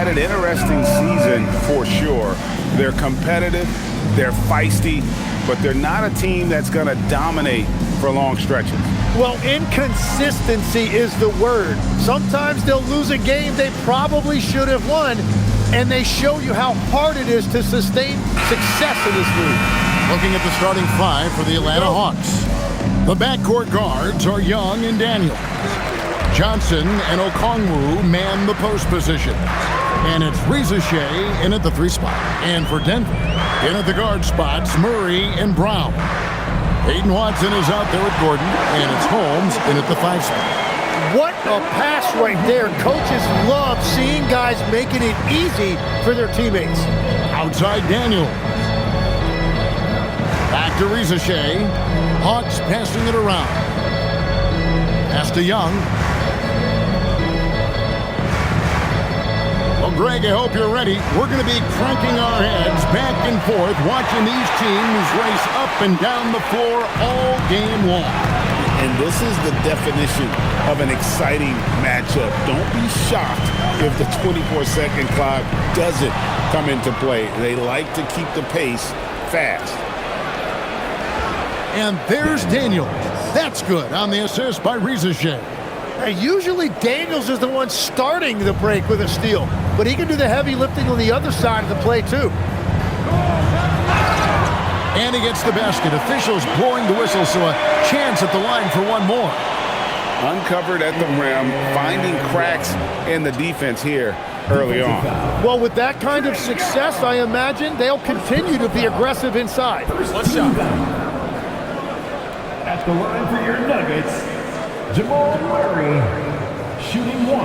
had an interesting season for sure. They're competitive, they're feisty, but they're not a team that's going to dominate for long stretches. Well, inconsistency is the word. Sometimes they'll lose a game they probably should have won, and they show you how hard it is to sustain success in this league. Looking at the starting five for the Atlanta Hawks. The backcourt guards are Young and Daniels. Johnson and Okongwu man the post position. And it's Rizachet in at the 3 spot. And for Denver, in at the guard spots, Murray and Brown. Peyton Watson is out there with Gordon, and it's Holmes in at the 5 spot. What a pass right there. Coaches love seeing guys making it easy for their teammates. Outside Daniel. Back to Rizachet. Hawks passing it around. Pass to Young. Well, Greg, I hope you're ready. We're going to be cranking our heads back and forth, watching these teams race up and down the floor all game long. And this is the definition of an exciting matchup. Don't be shocked if the 24-second clock doesn't come into play. They like to keep the pace fast. And there's Daniels. That's good on the assist by Rizachet. Usually Daniels is the one starting the break with a steal, but he can do the heavy lifting on the other side of the play too. And he gets the basket. Officials blowing the whistle, so a chance at the line for one more. Uncovered at the rim, finding cracks in the defense here early on. Well, with that kind of success, I imagine they'll continue to be aggressive inside. Let's shot. At the line for your Nuggets, Jamal Murray, shooting 1.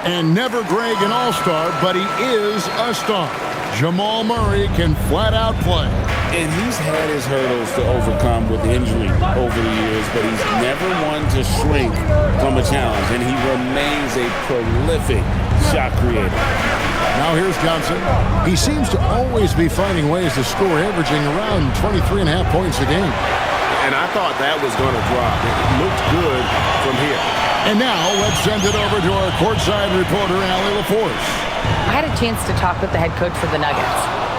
And never Greg an all-star, but he is a star. Jamal Murray can flat out play. And he's had his hurdles to overcome with injury over the years, but he's never one to shrink from a challenge, and he remains a prolific shot creator. Now here's Johnson. He seems to always be finding ways to score, averaging around 23.5 points a game. And I thought that was going to drop. It looked good from here. And now let's send it over to our courtside reporter, Allie LaForce. I had a chance to talk with the head coach for the Nuggets.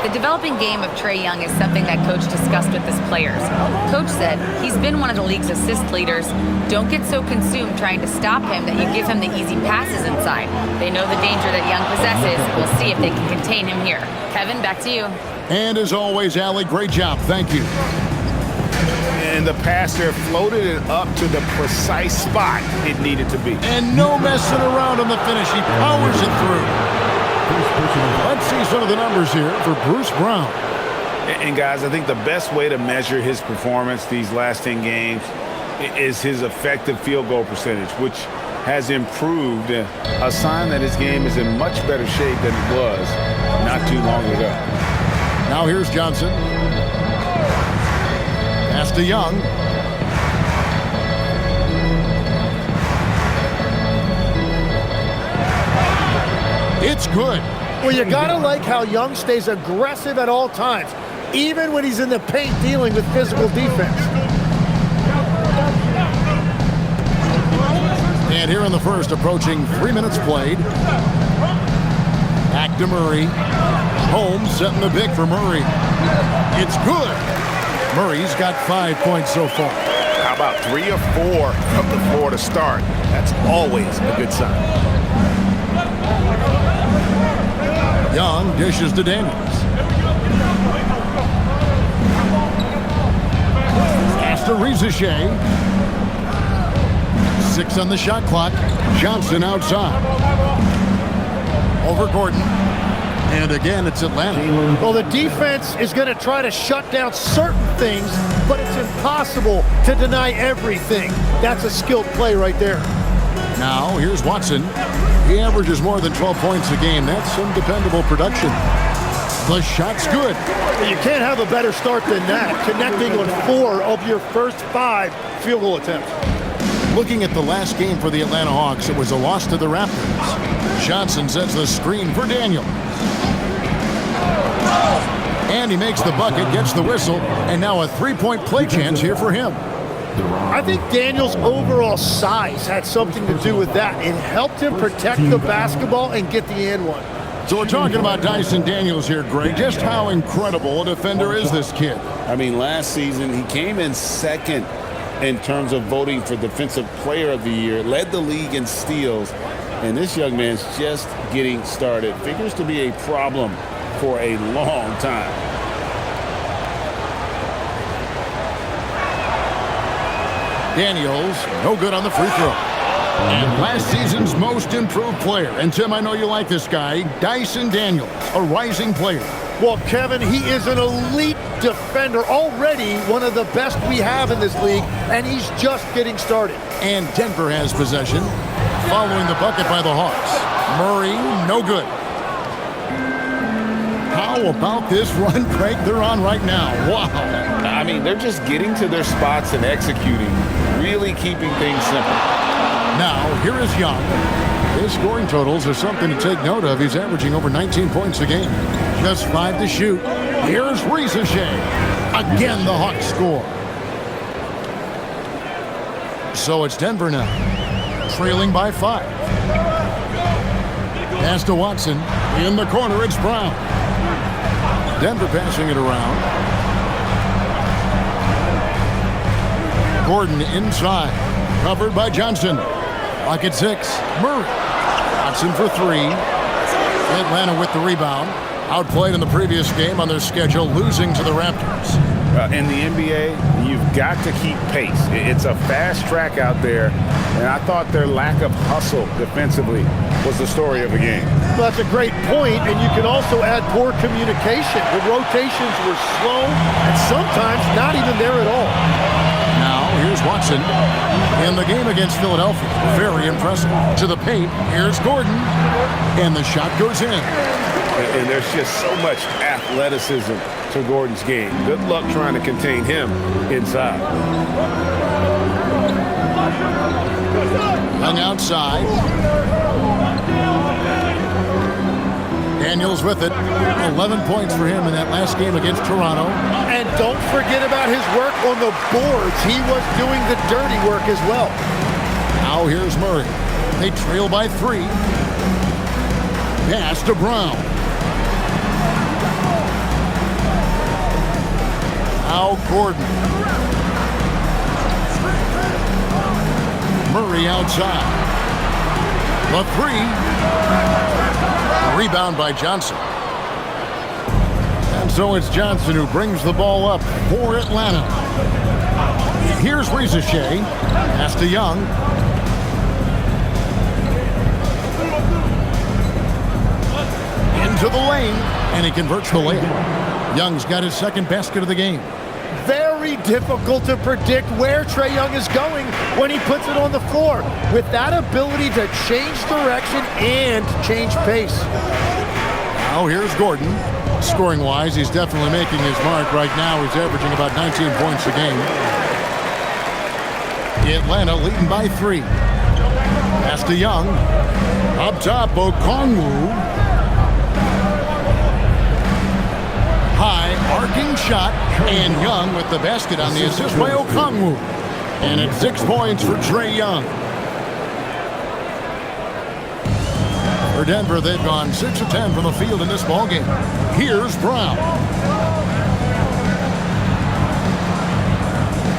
The developing game of Trae Young is something that coach discussed with his players. Coach said he's been one of the league's assist leaders. Don't get so consumed trying to stop him that you give him the easy passes inside. They know the danger that Young possesses. We'll see if they can contain him here. Kevin, back to you. And as always, Allie, great job. Thank you. And the passer floated it up to the precise spot it needed to be. And no messing around on the finish. He powers it through. Let's see some of the numbers here for Bruce Brown. And guys, I think the best way to measure his performance these last 10 games is his effective field goal percentage, which has improved, a sign that his game is in much better shape than it was not too long ago. Now here's Johnson. Pass to Young. It's good. Well, you gotta like how Young stays aggressive at all times, even when he's in the paint dealing with physical defense. And here in the first, approaching 3 minutes played. Back to Murray. Holmes setting the pick for Murray. It's good. Murray's got 5 points so far. How about 3 or 4 from the floor to start? That's always a good sign. Young dishes to Daniels. Pass to Rizachet. 6 on the shot clock. Johnson outside. Over Gordon. And again, it's Atlanta. Well, the defense is going to try to shut down certain things, but it's impossible to deny everything. That's a skilled play right there. Now, here's Watson. He averages more than 12 points a game. That's some dependable production. The shot's good. You can't have a better start than that, connecting on 4 of your first 5 field goal attempts. Looking at the last game for the Atlanta Hawks, it was a loss to the Raptors. Johnson sets the screen for Daniel. And he makes the bucket, gets the whistle, and now a 3-point play chance here for him. I think Daniels' overall size had something to do with that. It helped him protect the basketball and get the and one. So we're talking about Dyson Daniels here, Greg. Just how incredible a defender is this kid? I mean, last season he came in second in terms of voting for Defensive Player of the Year, led the league in steals, and this young man's just getting started. Figures to be a problem for a long time. Daniels, no good on the free throw. And last season's most improved player. And Tim, I know you like this guy, Dyson Daniels, a rising player. Well, Kevin, he is an elite defender, already one of the best we have in this league, and he's just getting started. And Denver has possession, following the bucket by the Hawks. Murray, no good. How about this run, Craig, they're on right now? Wow. I mean, they're just getting to their spots and executing, really keeping things simple. Now, here is Young. His scoring totals are something to take note of. He's averaging over 19 points a game. Just 5 to shoot. Here's Ricochet. Again, the Hawks score. So it's Denver now, trailing by 5. Pass to Watson. In the corner, it's Brown. Denver passing it around. Gordon inside. Covered by Johnson. Pocket 6. Murray. Watson for 3. Atlanta with the rebound. Outplayed in the previous game on their schedule, losing to the Raptors. In the NBA, you've got to keep pace. It's a fast track out there, and I thought their lack of hustle defensively was the story of the game. Well, that's a great point, and you can also add poor communication. The rotations were slow and sometimes not even there at all. Now, here's Watson in the game against Philadelphia. Very impressive. To the paint, here's Gordon, and the shot goes in. And there's just so much athleticism to Gordon's game. Good luck trying to contain him inside. Young outside. Daniels with it. 11 points for him in that last game against Toronto. And don't forget about his work on the boards. He was doing the dirty work as well. Now here's Murray. They trail by 3. Pass to Brown. Now Gordon. Murray outside. The 3. Rebound by Johnson. And so it's Johnson who brings the ball up for Atlanta. Here's Ricochet. Pass to Young. Into the lane. And he converts the layup. Young's got his second basket of the game. Very difficult to predict where Trae Young is going when he puts it on the floor, with that ability to change direction and change pace. Now here's Gordon. Scoring-wise, he's definitely making his mark. Right now, he's averaging about 19 points a game. Atlanta leading by 3. Pass to Young. Up top, Okongwu. High arcing shot, and Young with the basket on the assist by Okongwu. And it's 6 points for Trae Young. For Denver, they've gone 6 of 10 from the field in this ballgame. Here's Brown.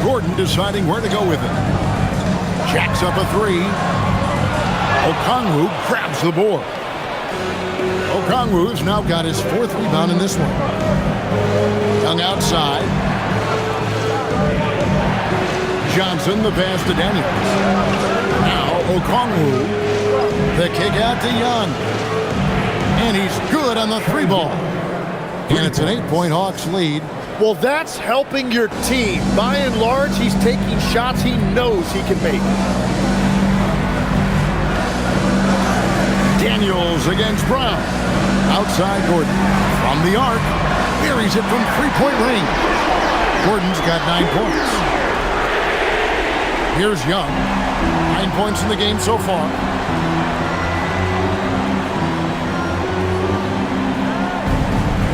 Gordon deciding where to go with it. Jacks up a 3. Okongwu grabs the board. Okongwu's now got his 4th rebound in this one. Young outside. Johnson, the pass to Daniels. Now Okongwu. The kick out to Young. And he's good on the 3 ball. And it's an 8-point Hawks lead. Well, that's helping your team. By and large, he's taking shots he knows he can make. Daniels against Brown. Outside Gordon. From the arc. Buries it from 3-point range. Gordon's got 9 points. Here's Young. 9 points in the game so far.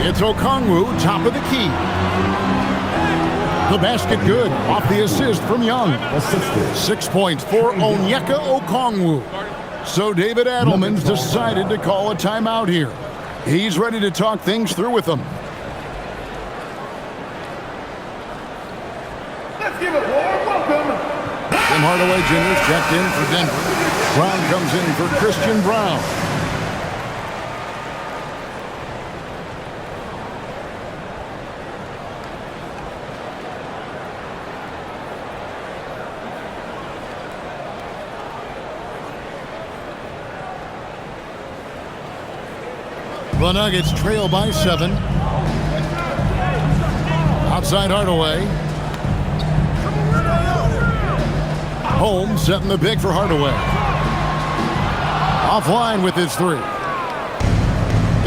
It's Okongwu, top of the key. The basket good off the assist from Young. 6 points for Onyeka Okongwu. So David Adelman's decided to call a timeout here. He's ready to talk things through with them. Let's give it a warm welcome. Tim Hardaway Jr. checked in for Denver. Brown comes in for Christian Brown. The Nuggets trail by 7. Outside Hardaway. Holmes setting the pick for Hardaway. Offline with his 3.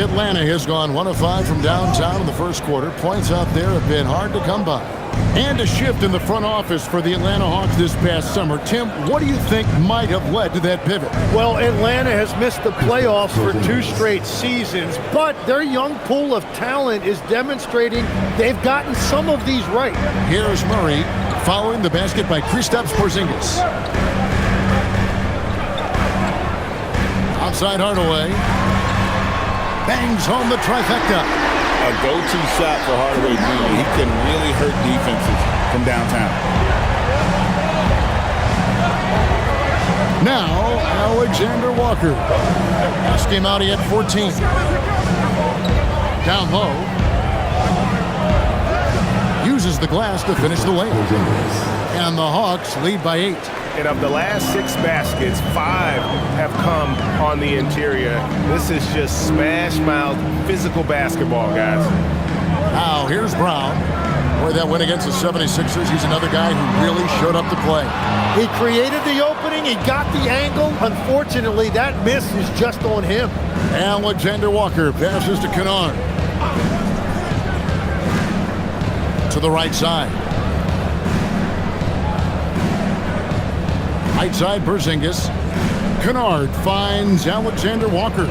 Atlanta has gone 1 of 5 from downtown in the first quarter. Points out there have been hard to come by. And a shift in the front office for the Atlanta Hawks this past summer. Tim, what do you think might have led to that pivot? Well, Atlanta has missed the playoffs for 2 straight seasons, but their young pool of talent is demonstrating they've gotten some of these right. Here's Murray following the basket by Kristaps Porzingis. Outside Hardaway. Bangs home the trifecta. A go-to shot for Hardaway Jr. He can really hurt defenses from downtown. Now, Alexander Walker. Last game out, he had 14. Down low. Uses the glass to finish the lane. And the Hawks lead by 8. And of the last 6 baskets, 5 have come on the interior. This is just smash-mouth physical basketball, guys. Now, here's Brown. Boy, that win against the 76ers. He's another guy who really showed up to play. He created the opening. He got the angle. Unfortunately, that miss is just on him. Alexander Walker passes to Kennard. To the right side. Right side, Porzingis. Kennard finds Alexander Walker.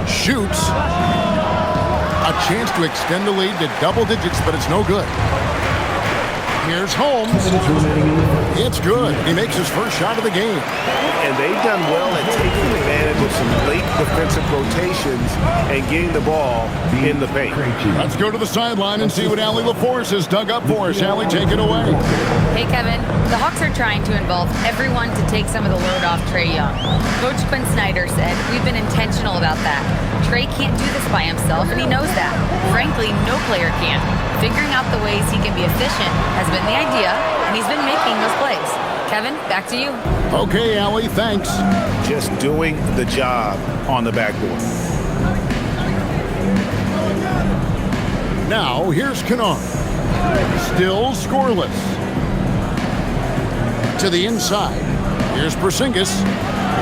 Shoots. A chance to extend the lead to double digits, but it's no good. Here's Holmes. It's good. He makes his first shot of the game. And they've done well at taking advantage of some late defensive rotations and getting the ball in the paint. Let's go to the sideline and see what Allie LaForce has dug up for us. Allie, take it away. Hey, Kevin. The Hawks are trying to involve everyone to take some of the load off Trae Young. Coach Quinn Snyder said, we've been intentional about that. Trae can't do this by himself, and he knows that. Frankly, no player can. Figuring out the ways he can be efficient has been the idea, and he's been making those plays. Kevin, back to you. Okay, Allie, thanks. Just doing the job on the backboard. Now, here's Kennard. Still scoreless. To the inside. Here's Porzingis.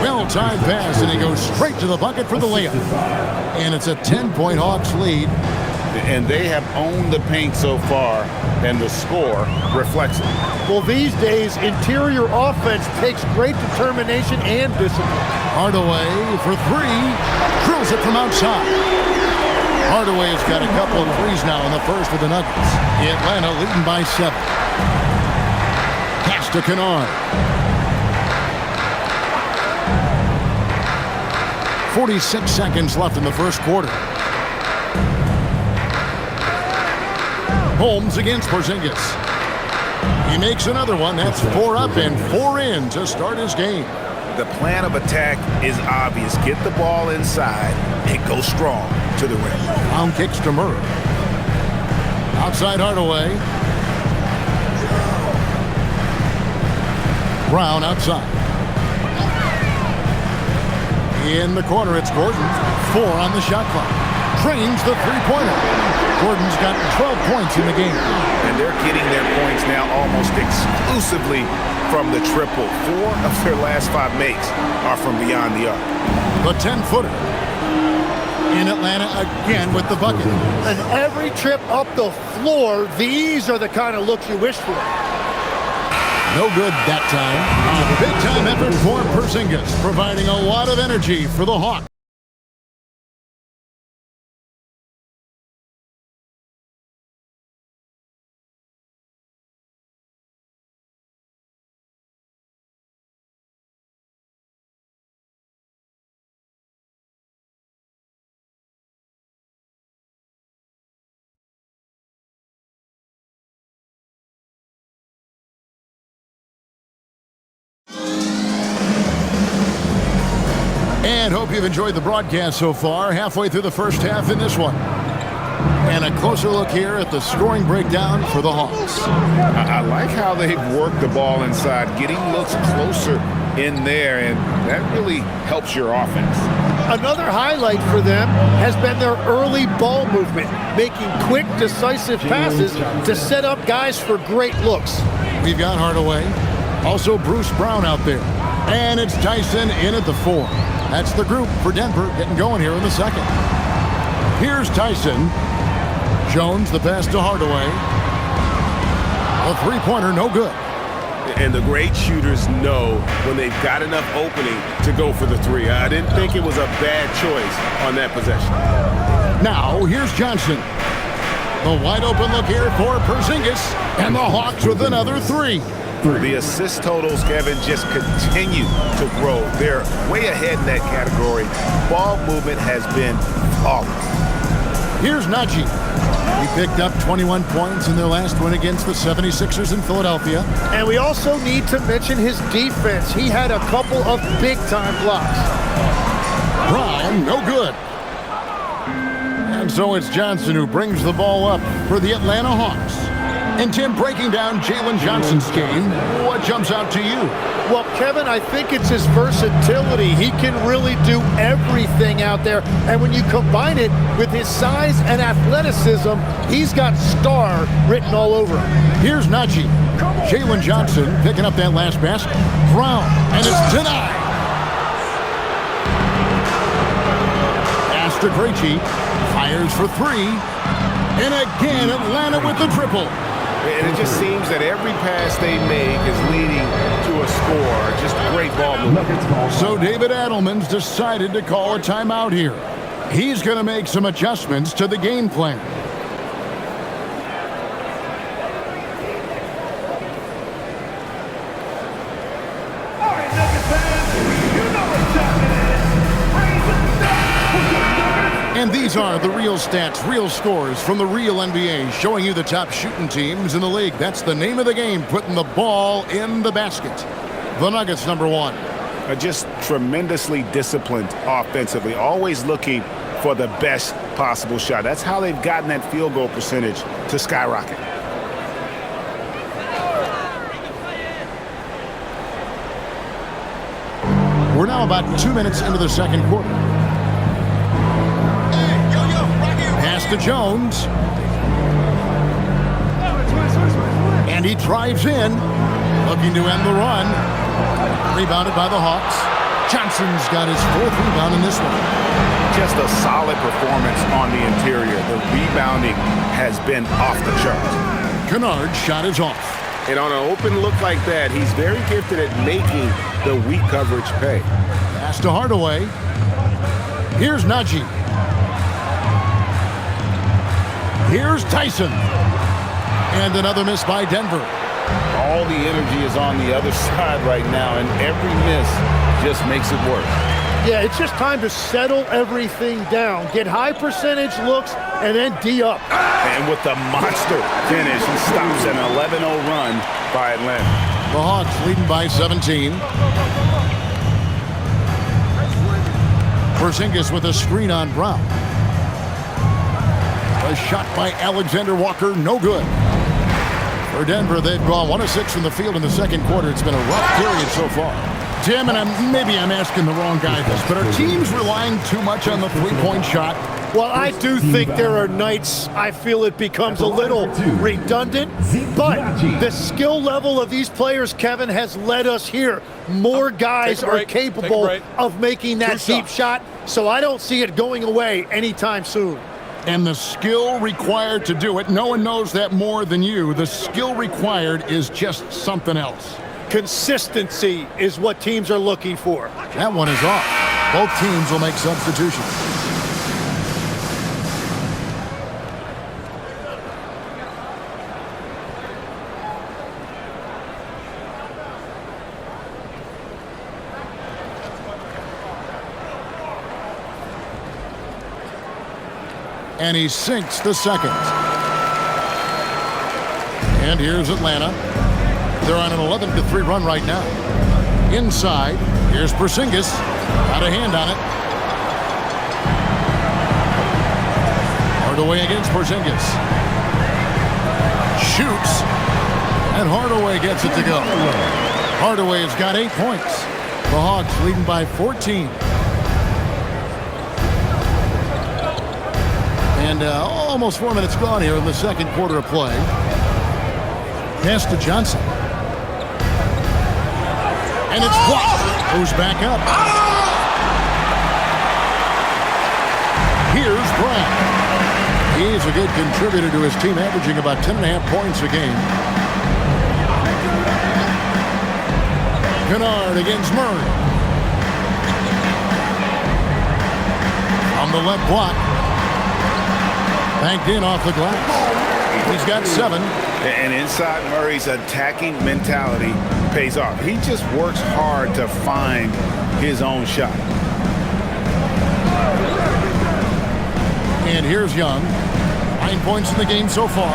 Well-timed pass, and he goes straight to the bucket for the layup. And it's a 10-point Hawks lead. And they have owned the paint so far, and the score reflects it. Well, these days, interior offense takes great determination and discipline. Hardaway for 3. Drills it from outside. Hardaway has got a couple of threes now in the first for the Nuggets. Atlanta leading by 7. Pass to Kennard. 46 seconds left in the first quarter. Holmes against Porzingis. He makes another one. That's 4 up and 4 in to start his game. The plan of attack is obvious. Get the ball inside and go strong to the rim. Down kicks to Murray. Outside Hardaway. Brown outside. In the corner, it's Gordon. 4 on the shot clock. Trains the three-pointer. Gordon's got 12 points in the game. And they're getting their points now almost exclusively from the triple. 4 of their last 5 makes are from beyond the arc. The 10-footer. In Atlanta again with the bucket. And every trip up the floor, these are the kind of looks you wish for. No good that time. A big-time effort for Porzingis, providing a lot of energy for the Hawks. And hope you've enjoyed the broadcast so far. Halfway through the first half in this one. And a closer look here at the scoring breakdown for the Hawks. I like how they've worked the ball inside, getting looks closer in there, and that really helps your offense. Another highlight for them has been their early ball movement, making quick, decisive passes to set up guys for great looks. We've got Hardaway. Also Bruce Brown out there. And it's Tyson in at the 4. That's the group for Denver getting going here in the second. Here's Tyson. Jones, the pass to Hardaway. A three-pointer, no good. And the great shooters know when they've got enough opening to go for the 3. I didn't think it was a bad choice on that possession. Now, here's Johnson. The wide open look here for Porzingis. And the Hawks with another 3. The assist totals, Kevin, just continue to grow. They're way ahead in that category. Ball movement has been flawless. Here's Najee. He picked up 21 points in their last win against the 76ers in Philadelphia. And we also need to mention his defense. He had a couple of big-time blocks. Brown, no good. And so it's Johnson who brings the ball up for the Atlanta Hawks. And Tim, breaking down Jalen Johnson's game, what jumps out to you? Well, Kevin, I think it's his versatility. He can really do everything out there. And when you combine it with his size and athleticism, he's got star written all over him. Here's Najee. Jalen Johnson picking up that last basket. Brown, and it's denied. Master Krejci fires for 3. And again, Atlanta with the triple. And it just seems that every pass they make is leading to a score. Just great ball movement. So David Adelman's decided to call a timeout here. He's going to make some adjustments to the game plan. And these are the real stats, real scores from the real NBA, showing you the top shooting teams in the league. That's the name of the game, putting the ball in the basket. The Nuggets, number 1. Just tremendously disciplined offensively, always looking for the best possible shot. That's how they've gotten that field goal percentage to skyrocket. We're now about 2 minutes into the second quarter. Pass to Jones. And he drives in, looking to end the run. Rebounded by the Hawks. Johnson's got his 4th rebound in this one. Just a solid performance on the interior. The rebounding has been off the charts. Kennard's shot is off. And on an open look like that, he's very gifted at making the weak coverage pay. Pass to Hardaway. Here's Najee. Here's Tyson. And another miss by Denver. All the energy is on the other side right now, and every miss just makes it worse. Yeah, it's just time to settle everything down. Get high percentage looks and then D up. And with the monster finish, he stops an 11-0 run by Atlanta. The Hawks leading by 17. Porzingis with a screen on Brown. A shot by Alexander Walker, no good. For Denver, they've gone 1 of 6 from the field in the second quarter. It's been a rough period so far. Tim, and maybe I'm asking the wrong guy this, but are teams relying too much on the three-point shot? Well, I do think there are nights I feel it becomes a little redundant, but the skill level of these players, Kevin, has led us here. More guys are capable of making that deep shot, so I don't see it going away anytime soon. And the skill required to do it, no one knows that more than you. The skill required is just something else. Consistency is what teams are looking for. That one is off. Both teams will make substitutions. And he sinks the second. And here's Atlanta. They're on an 11-3 run right now. Inside, here's Porzingis. Got a hand on it. Hardaway against Porzingis. Shoots. And Hardaway gets it to go. Hardaway's got 8 points. The Hawks leading by 14. And almost 4 minutes gone here in the second quarter of play. Pass to Johnson. And it's blocked. Goes back up. Here's Brown. He's a good contributor to his team, averaging about 10.5 points a game. Kennard against Murray. On the left block. Banked in off the glass. He's got 7. And inside Murray's attacking mentality pays off. He just works hard to find his own shot. And here's Young. 9 points in the game so far.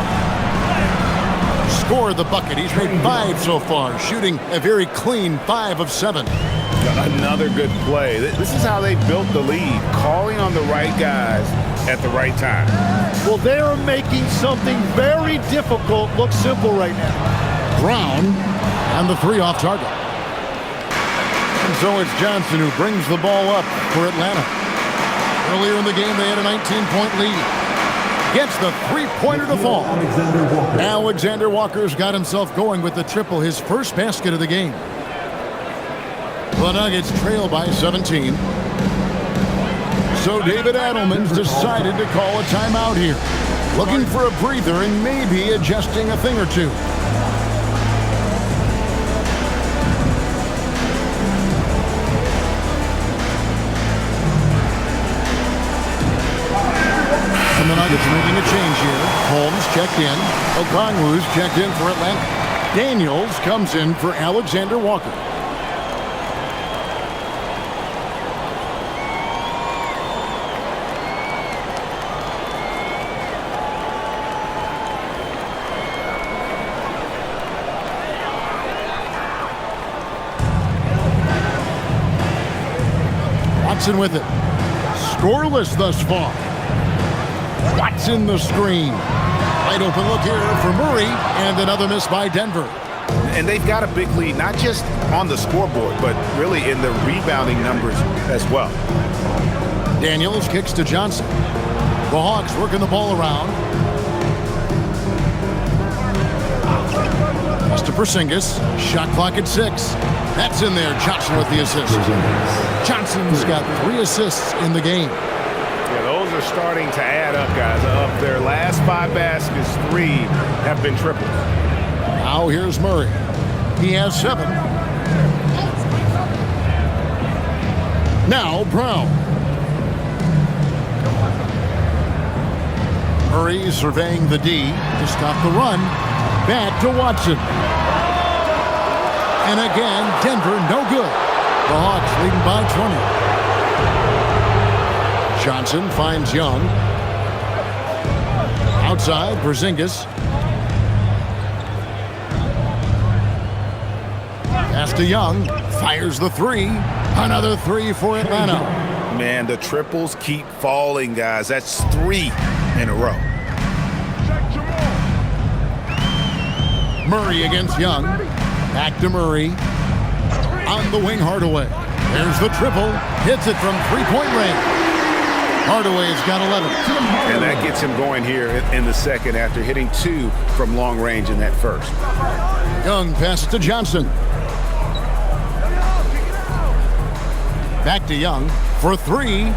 Scored the bucket. He's made 5 so far, shooting a very clean 5 of 7. Another good play. This is how they built the lead, calling on the right guys at the right time. Well, they are making something very difficult look simple right now. Brown on the 3 off target. And so it's Johnson who brings the ball up for Atlanta. Earlier in the game, they had a 19-point lead. Gets the 3-pointer to fall. Alexander Walker's got himself going with the triple, his first basket of the game. The Nuggets trail by 17. So David Adelman's decided to call a timeout here. Looking for a breather and maybe adjusting a thing or two. And the Nuggets making a change here. Holmes checked in. Okongwu's checked in for Atlanta. Daniels comes in for Alexander Walker. Watson with it. Scoreless thus far. Watson the screen. Wide open look here for Murray, and another miss by Denver. And they've got a big lead, not just on the scoreboard, but really in the rebounding numbers as well. Daniels kicks to Johnson. The Hawks working the ball around. Pass to Porzingis. Shot clock at 6. That's in there. Johnson with the assist. Johnson's got 3 assists in the game. Yeah, those are starting to add up, guys. Of their last 5 baskets, 3 have been triples. Now here's Murray. He has 7. Now Brown. Murray surveying the D to stop the run. Back to Watson. And again, Denver no good. The Hawks leading by 20. Johnson finds Young. Outside, Porzingis. Pass to Young. Fires the 3. Another 3 for Atlanta. Man, the triples keep falling, guys. That's 3 in a row. Murray against Young. Back to Murray. On the wing, Hardaway. There's the triple. Hits it from 3-point range. Hardaway's got 11. And that gets him going here in the second after hitting 2 from long range in that first. Young passes to Johnson. Back to Young for 3.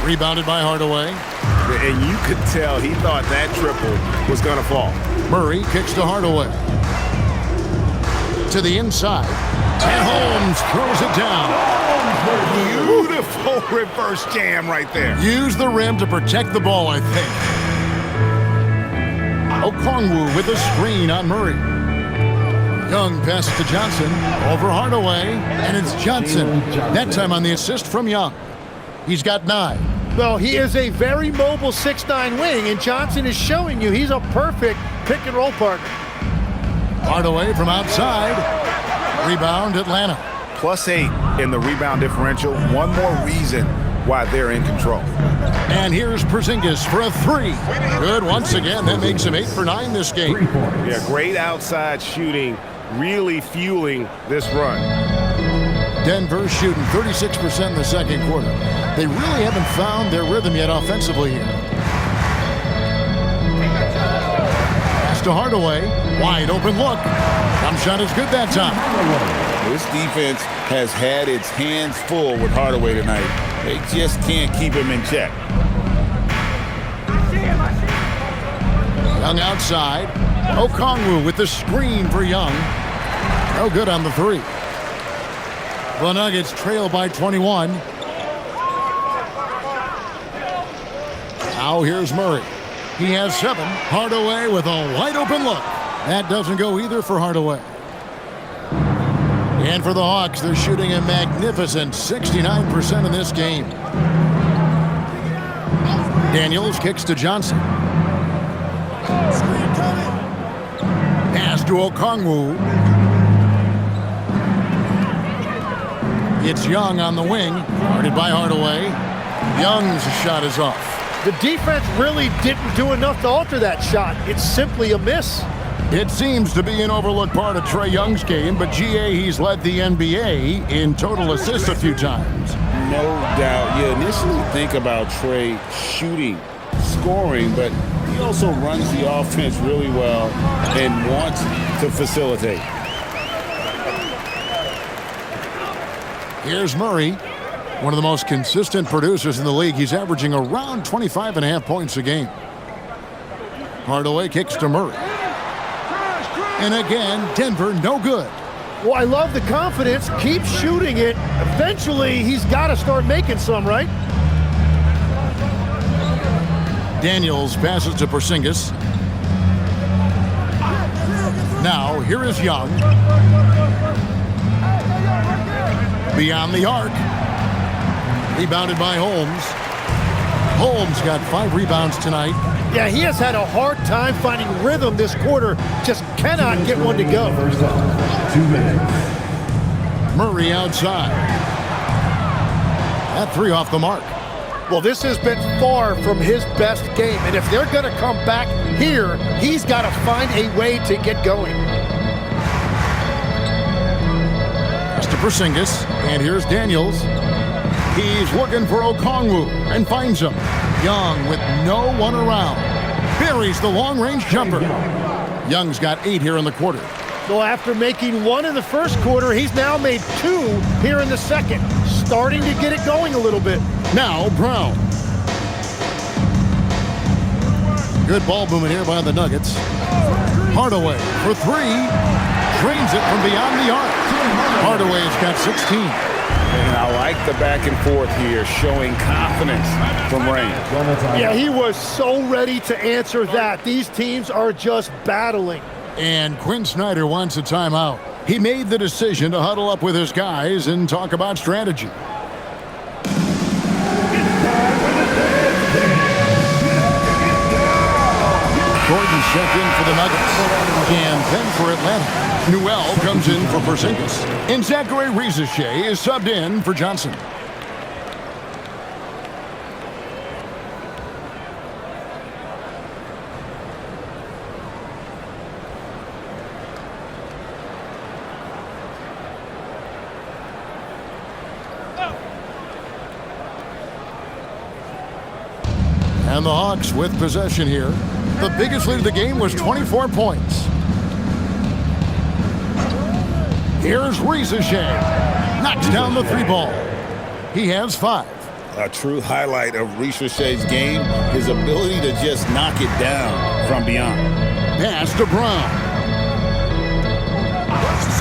Rebounded by Hardaway. And you could tell he thought that triple was going to fall. Murray kicks to Hardaway. To the inside. And Holmes throws it down. Beautiful reverse jam right there. Use the rim to protect the ball, I think. Okongwu with a screen on Murray. Young passes to Johnson. Over Hardaway. And it's Johnson. That time on the assist from Young. He's got 9. Well, he is a very mobile 6'9" wing, and Johnson is showing you he's a perfect pick-and-roll partner. Hardaway from outside. Rebound, Atlanta. +8 in the rebound differential. One more reason why they're in control. And here's Porzingis for a three. Good once again. That makes him 8 for 9 this game. Yeah, great outside shooting, really fueling this run. Denver shooting 36% in the second quarter. They really haven't found their rhythm yet offensively here. Pass to Hardaway. Wide open look. Jump shot is good that time. This defense has had its hands full with Hardaway tonight. They just can't keep him in check. Young outside. Okongwu with the screen for Young. No good on the three. The Nuggets trail by 21. Now here's Murray. He has 7. Hardaway with a wide open look. That doesn't go either for Hardaway. And for the Hawks, they're shooting a magnificent 69% in this game. Daniels kicks to Johnson. Pass to Okongwu. It's Young on the wing. Guarded by Hardaway. Young's shot is off. The defense really didn't do enough to alter that shot. It's simply a miss. It seems to be an overlooked part of Trae Young's game, but GA, he's led the NBA in total assists a few times. No doubt. You initially think about Trae shooting, scoring, but he also runs the offense really well and wants to facilitate. Here's Murray, one of the most consistent producers in the league. He's averaging around 25.5 points a game. Hardaway kicks to Murray. And again, Denver no good. Well, I love the confidence. Keep shooting it. Eventually, he's got to start making some, right? Daniels passes to Porzingis. Now, here is Young. Beyond the arc. Rebounded by Holmes. Holmes got 5 rebounds tonight. Yeah, he has had a hard time finding rhythm this quarter. Just cannot get one to go. 2 minutes. Murray outside. That 3 off the mark. Well, this has been far from his best game. And if they're going to come back here, he's got to find a way to get going. Pass to Porzingis. And here's Daniels. He's looking for Okongwu and finds him. Young with no one around. Buries the long-range jumper. Young's got 8 here in the quarter. Well, after making 1 in the first quarter, he's now made 2 here in the second. Starting to get it going a little bit. Now Brown. Good ball movement here by the Nuggets. Hardaway for 3. Drains it from beyond the arc. Hardaway's got 16. And I like the back and forth here, showing confidence from range. Yeah, he was so ready to answer that. These teams are just battling. And Quinn Snyder wants a timeout. He made the decision to huddle up with his guys and talk about strategy. Gordon checked in for the Nuggets. And then for Atlanta, Newell comes in for Porzingis. And Zachary Rizachet is subbed in for Johnson. And the Hawks with possession here. The biggest lead of the game was 24 points. Here's Rizachet. Knocks down the 3 ball. He has 5. A true highlight of Rizachet's game, his ability to just knock it down from beyond. Pass to Brown.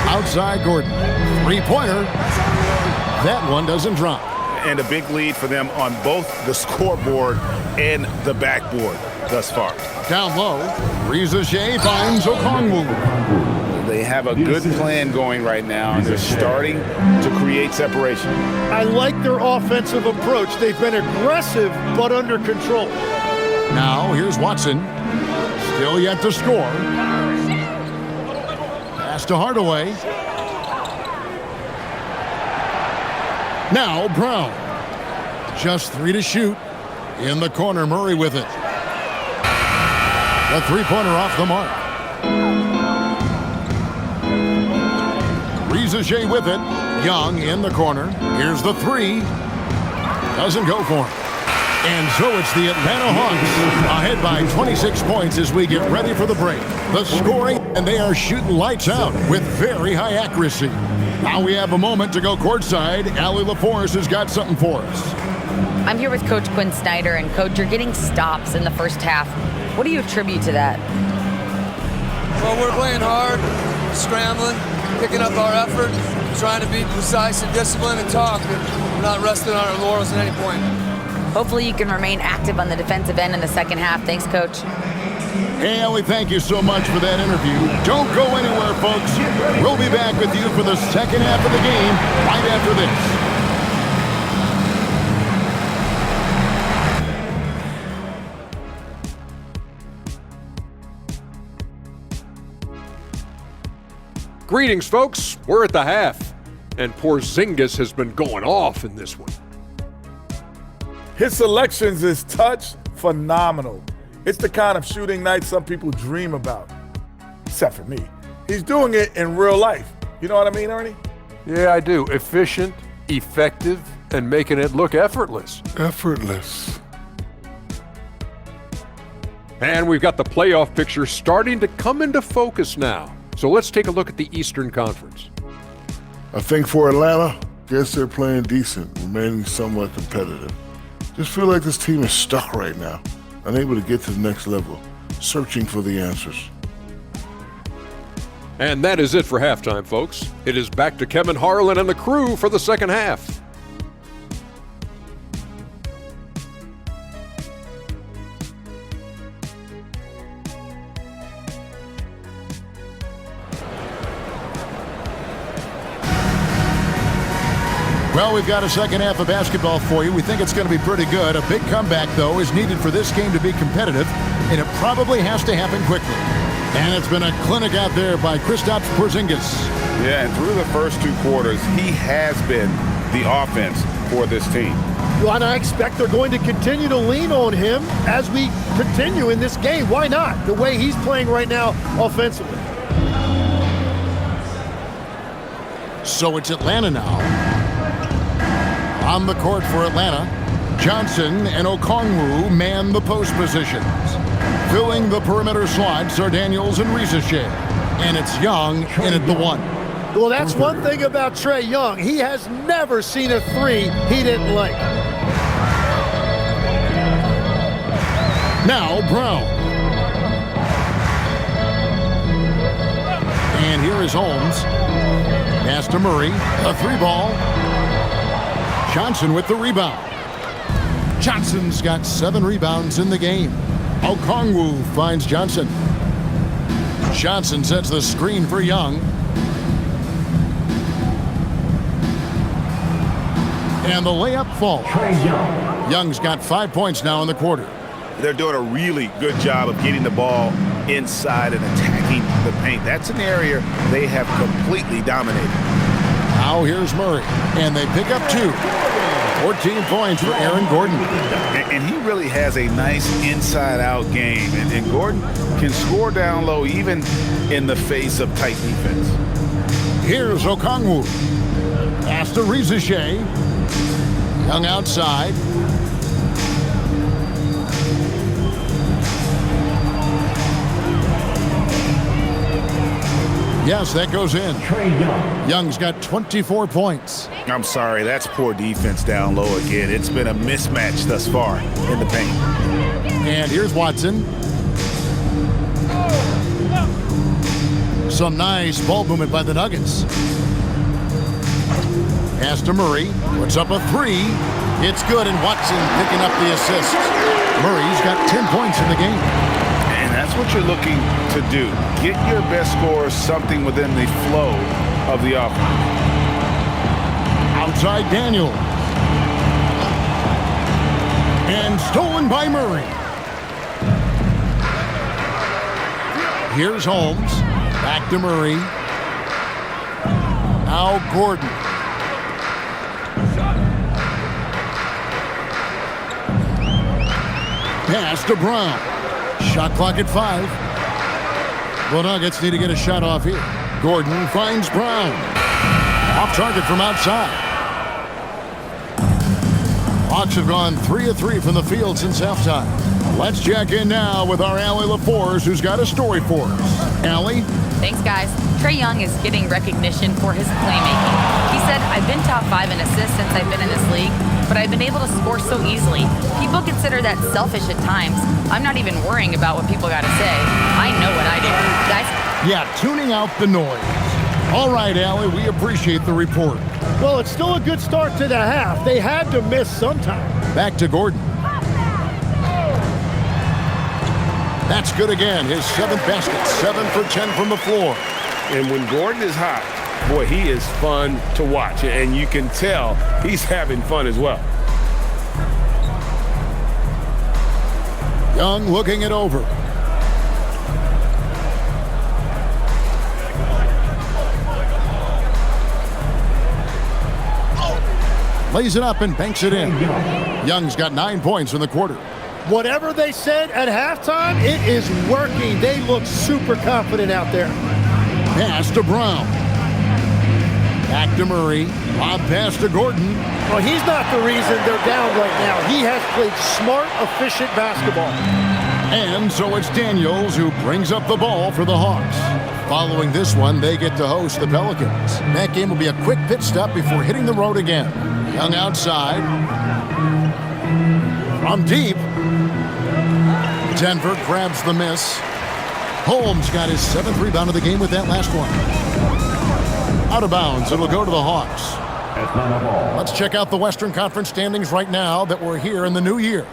Outside Gordon. 3-pointer. That one doesn't drop. And a big lead for them on both the scoreboard and the backboard thus far. Down low, Rizachet finds Okongwu. They have a good plan going right now, and they're starting to create separation. I like their offensive approach. They've been aggressive, but under control. Now, here's Watson. Still yet to score. Pass to Hardaway. Now Brown. Just 3 to shoot. In the corner, Murray with it. The three-pointer off the mark. Rizage with it. Young in the corner. Here's the three. Doesn't go for him. And so it's the Atlanta Hawks ahead by 26 points as we get ready for the break. The scoring, and they are shooting lights out with very high accuracy. Now we have a moment to go courtside. Allie LaForce has got something for us. I'm here with Coach Quinn Snyder, and Coach, you're getting stops in the first half. What do you attribute to that? Well, we're playing hard, scrambling, picking up our effort, trying to be precise and disciplined and talk. We're not resting on our laurels at any point. Hopefully you can remain active on the defensive end in the second half. Thanks, Coach. Hey, Allie, thank you so much for that interview. Don't go anywhere, folks. We'll be back with you for the second half of the game right after this. Greetings, folks. We're at the half, and Porzingis has been going off in this one. His selections is touch phenomenal. It's the kind of shooting night some people dream about, except for me. He's doing it in real life. You know what I mean, Ernie? Yeah, I do. Efficient, effective, and making it look effortless. Effortless. And we've got the playoff picture starting to come into focus now. So let's take a look at the Eastern Conference. I think for Atlanta, guess they're playing decent, remaining somewhat competitive. Just feel like this team is stuck right now, unable to get to the next level, searching for the answers. And that is it for halftime, folks. It is back to Kevin Harlan and the crew for the second half. Well, we've got a second half of basketball for you. We think it's going to be pretty good. A big comeback, though, is needed for this game to be competitive, and it probably has to happen quickly. And it's been a clinic out there by Kristaps Porzingis. Yeah, and through the first 2 quarters, he has been the offense for this team. Well, and I expect they're going to continue to lean on him as we continue in this game. Why not? The way he's playing right now offensively. So it's Atlanta now. On the court for Atlanta, Johnson and Okongwu man the post positions. Filling the perimeter slots are Daniels and Rizage. And it's Young in at the 1. Well, that's one thing about Trae Young. He has never seen a three he didn't like. Now Brown. And here is Holmes. Pass to Murray. A 3-ball. Johnson with the rebound. Johnson's got 7 rebounds in the game. Okongwu finds Johnson. Johnson sets the screen for Young. And the layup falls. Young's got 5 points now in the quarter. They're doing a really good job of getting the ball inside and attacking the paint. That's an area they have completely dominated. Now here's Murray, and they pick up 2. 14 points for Aaron Gordon. And he really has a nice inside-out game. And Gordon can score down low even in the face of tight defense. Here's Okongwu. Pass to Rizage. Young outside. Yes, that goes in. Young's got 24 points. I'm sorry, that's poor defense down low again. It's been a mismatch thus far in the paint. And here's Watson. Some nice ball movement by the Nuggets. Pass to Murray. Puts up a 3. It's good, and Watson picking up the assist. Murray's got 10 points in the game. And that's what you're looking to do. Get your best score something within the flow of the offense. Outside Daniel. And stolen by Murray. Here's Holmes. Back to Murray. Now Gordon. Pass to Brown. Shot clock at 5. The Nuggets need to get a shot off here. Gordon finds Brown. Off target from outside. Hawks have gone 3 of 3 from the field since halftime. Let's check in now with our Allie LaForce, who's got a story for us. Allie? Thanks, guys. Trae Young is getting recognition for his playmaking. He said, I've been top 5 in assists since I've been in this league, but I've been able to score so easily. People consider that selfish at times. I'm not even worrying about what people got to say. I know what I do. Guys? Yeah, tuning out the noise. All right, Allie, we appreciate the report. Well, it's still a good start to the half. They had to miss sometime. Back to Gordon. That's good again. His 7th basket, 7 for 10 from the floor. And when Gordon is hot, boy, he is fun to watch. And you can tell he's having fun as well. Young looking it over. Lays it up and banks it in. Young's got 9 points in the quarter. Whatever they said at halftime, it is working. They look super confident out there. Pass to Brown. Back to Murray. Lob pass to Gordon. Well, he's not the reason they're down right now. He has played smart, efficient basketball. And so it's Daniels who brings up the ball for the Hawks. Following this one, they get to host the Pelicans. That game will be a quick pit stop before hitting the road again. Young outside. From deep. Denver grabs the miss. Holmes got his 7th rebound of the game with that last one. Out of bounds, it'll go to the Hawks. Let's check out the Western Conference standings right now that we're here in the new year.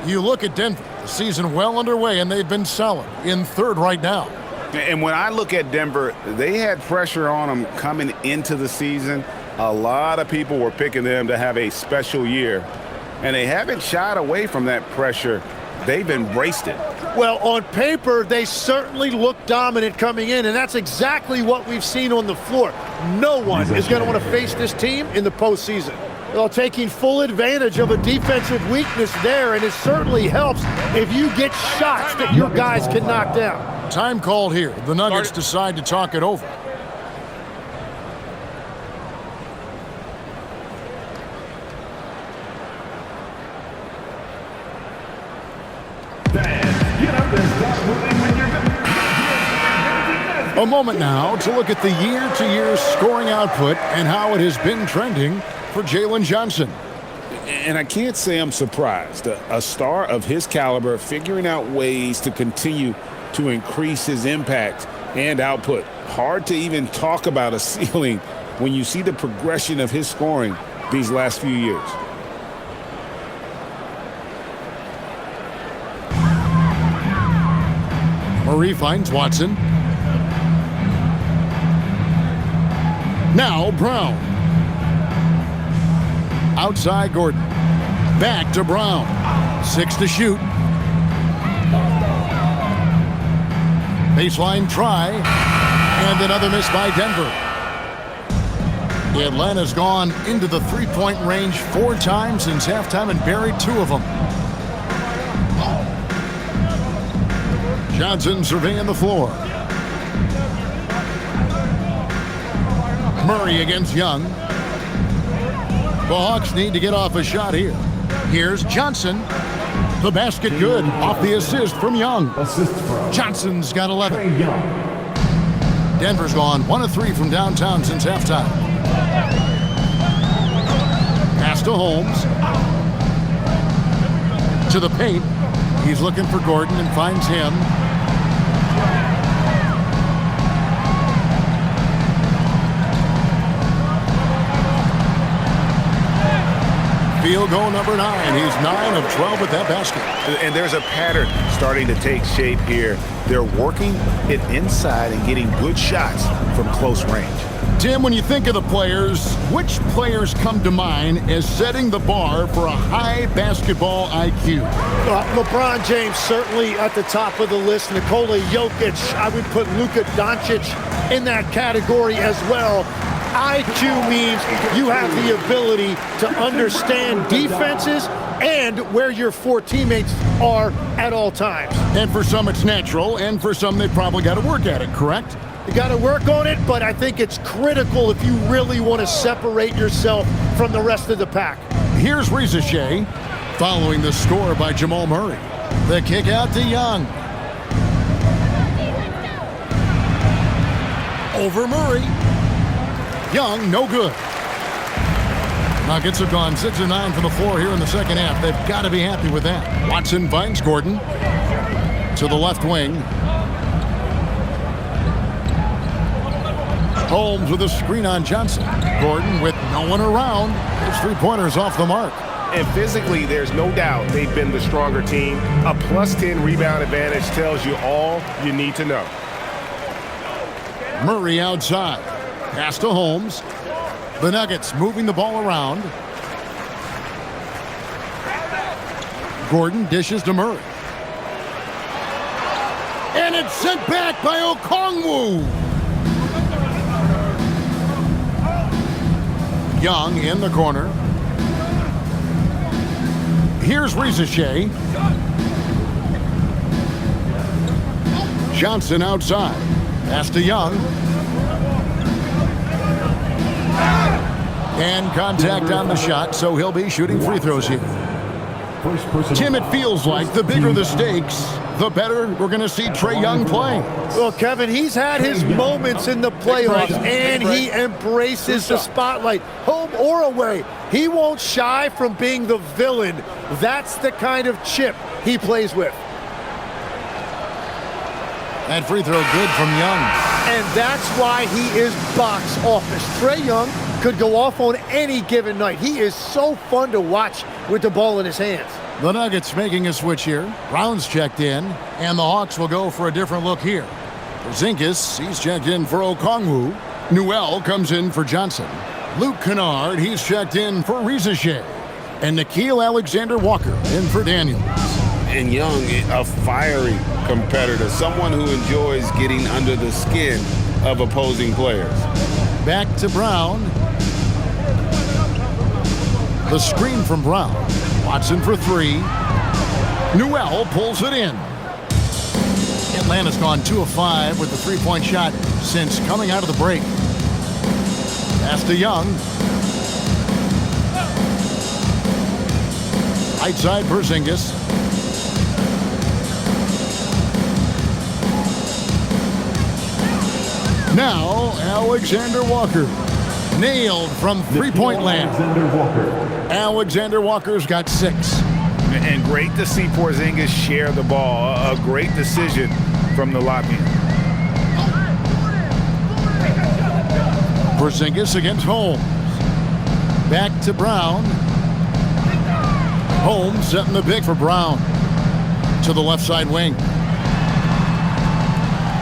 You look at Denver, the season well underway, and they've been solid in 3rd right now. And when I look at Denver, they had pressure on them coming into the season. A lot of people were picking them to have a special year, and they haven't shied away from that pressure. They've embraced it. Well, on paper, they certainly look dominant coming in, and that's exactly what we've seen on the floor. No one is going to want to face this team in the postseason. Well, taking full advantage of a defensive weakness there, and it certainly helps if you get shots that your guys can knock down. Time called here. The Nuggets decide to talk it over. A moment now to look at the year-to-year scoring output and how it has been trending for Jalen Johnson. And I can't say I'm surprised. A star of his caliber figuring out ways to continue to increase his impact and output. Hard to even talk about a ceiling when you see the progression of his scoring these last few years. Murray finds Watson. Now Brown. Outside Gordon. Back to Brown. 6 to shoot. Baseline try. And another miss by Denver. Atlanta's gone into the three-point range 4 times since halftime and buried 2 of them. Johnson surveying the floor. Murray against Young. The Hawks need to get off a shot here. Here's Johnson. The basket good off the assist from Young. Johnson's got 11. Denver's gone 1 of 3 from downtown since halftime. Pass to Holmes. To the paint. He's looking for Gordon and finds him. Field goal number 9. He's 9 of 12 with that basket. And there's a pattern starting to take shape here. They're working it inside and getting good shots from close range. Tim, when you think of the players, which players come to mind as setting the bar for a high basketball IQ? LeBron James certainly at the top of the list. Nikola Jokic, I would put Luka Doncic in that category as well. IQ means you have the ability to understand defenses and where your 4 teammates are at all times. And for some it's natural, and for some they've probably got to work at it, correct? You got to work on it, but I think it's critical if you really want to separate yourself from the rest of the pack. Here's Rizachet, following the score by Jamal Murray. The kick out to Young. Over Murray. Young, no good. Nuggets have gone 6 of 9 from the floor here in the second half. They've got to be happy with that. Watson finds Gordon to the left wing. Holmes with a screen on Johnson. Gordon with no one around. His 3-pointers off the mark. And physically, there's no doubt they've been the stronger team. A +10 rebound advantage tells you all you need to know. Murray outside. Pass to Holmes. The Nuggets moving the ball around. Gordon dishes to Murray. And it's sent back by Okongwu. Young in the corner. Here's Rizachet. Johnson outside. Pass to Young. And contact on the shot, so he'll be shooting free throws here. Tim, it feels like the bigger the stakes, the better we're going to see Trae Young play. Well, Kevin, he's had his moments in the playoffs, and he embraces the spotlight, home or away. He won't shy from being the villain. That's the kind of chip he plays with. That free throw good from Young. And that's why he is box office. Trae Young could go off on any given night. He is so fun to watch with the ball in his hands. The Nuggets making a switch here. Brown's checked in, and the Hawks will go for a different look here. Porzingis, he's checked in for Okongwu. Newell comes in for Johnson. Luke Kennard, he's checked in for Rizachet. And Nickeil Alexander-Walker in for Daniels. And Young, a fiery competitor, someone who enjoys getting under the skin of opposing players. Back to Brown. The screen from Brown. Watson for 3. Newell pulls it in. Atlanta's gone 2 of 5 with the 3-point shot since coming out of the break. Pass to Young. Right side Porzingis. Now Alexander Walker. Nailed from 3-point land. Alexander Walker's got 6. And great to see Porzingis share the ball. A great decision from the Latvian. Porzingis against Holmes. Back to Brown. Holmes setting the pick for Brown. To the left side wing.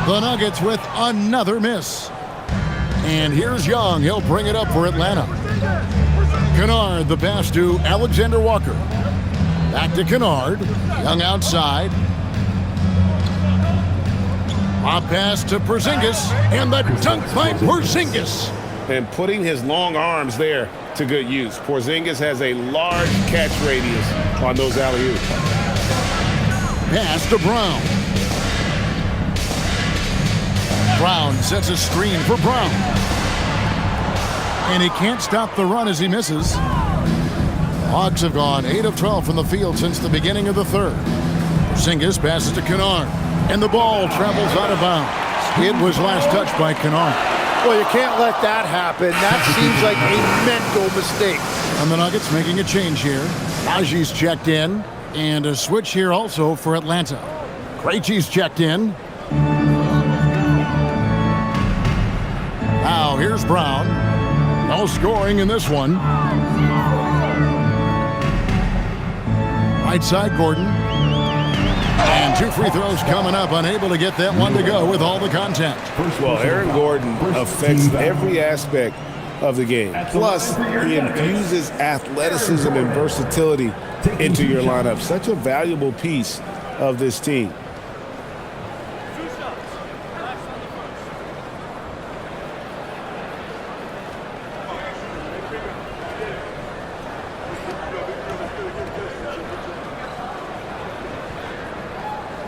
The Nuggets with another miss. And here's Young. He'll bring it up for Atlanta. Kennard, the pass to Alexander Walker. Back to Kennard. Young outside. Lob pass to Porzingis. And the dunk by Porzingis. And putting his long arms there to good use. Porzingis has a large catch radius on those alley-oops. Pass to Brown. Brown sets a screen for Brown. And he can't stop the run as he misses. Hawks have gone 8 of 12 from the field since the beginning of the third. Porzingis passes to Kennard. And the ball travels out of bounds. It was last touched by Kennard. Well, you can't let that happen. That seems like a mental mistake. And the Nuggets making a change here. Naji's checked in. And a switch here also for Atlanta. Krejci's checked in. Now here's Brown. No scoring in this one. Right side Gordon. And 2 free throws coming up. Unable to get that one to go with all the contact. Well, Aaron Gordon affects every aspect of the game. Plus, he infuses athleticism and versatility into your lineup. Such a valuable piece of this team.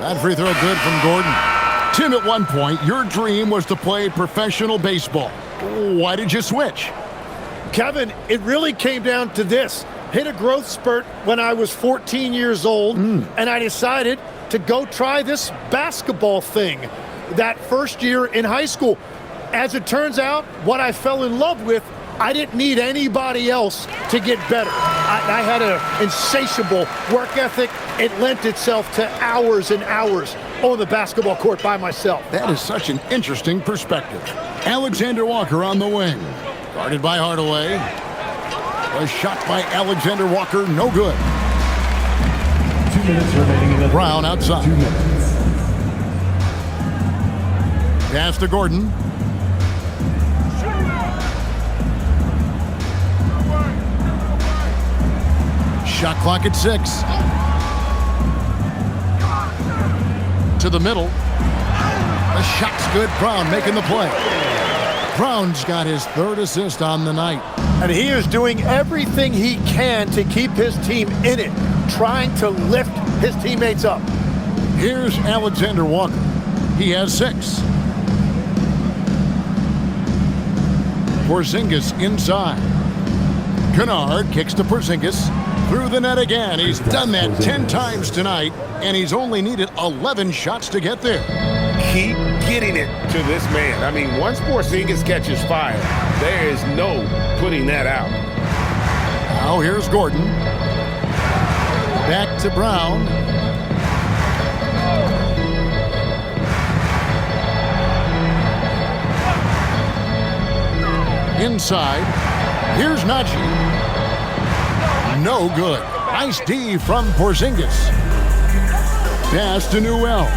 That free throw good from Gordon. Tim, at one point, your dream was to play professional baseball. Why did you switch? Kevin, it really came down to this. Hit a growth spurt when I was 14 years old, and I decided to go try this basketball thing that first year in high school. As it turns out, what I fell in love with, I didn't need anybody else to get better. I had an insatiable work ethic. It lent itself to hours and hours on the basketball court by myself. That is such an interesting perspective. Alexander Walker on the wing. Guarded by Hardaway. A shot by Alexander Walker, no good. 2 minutes remaining in the Brown outside. 2 minutes. Pass to Gordon. Shot clock at 6. To the middle. The shot's good. Brown making the play. Brown's got his 3rd assist on the night. And he is doing everything he can to keep his team in it, trying to lift his teammates up. Here's Alexander Walker. He has 6. Porzingis inside. Kennard kicks to Porzingis. Through the net again. He's done that 10 times tonight, and he's only needed 11 shots to get there. Keep getting it to this man. I mean, once Porzingis catches fire, there is no putting that out. Now here's Gordon. Back to Brown. Inside. Here's Najee. No good. Nice D from Porzingis. Pass to Newell.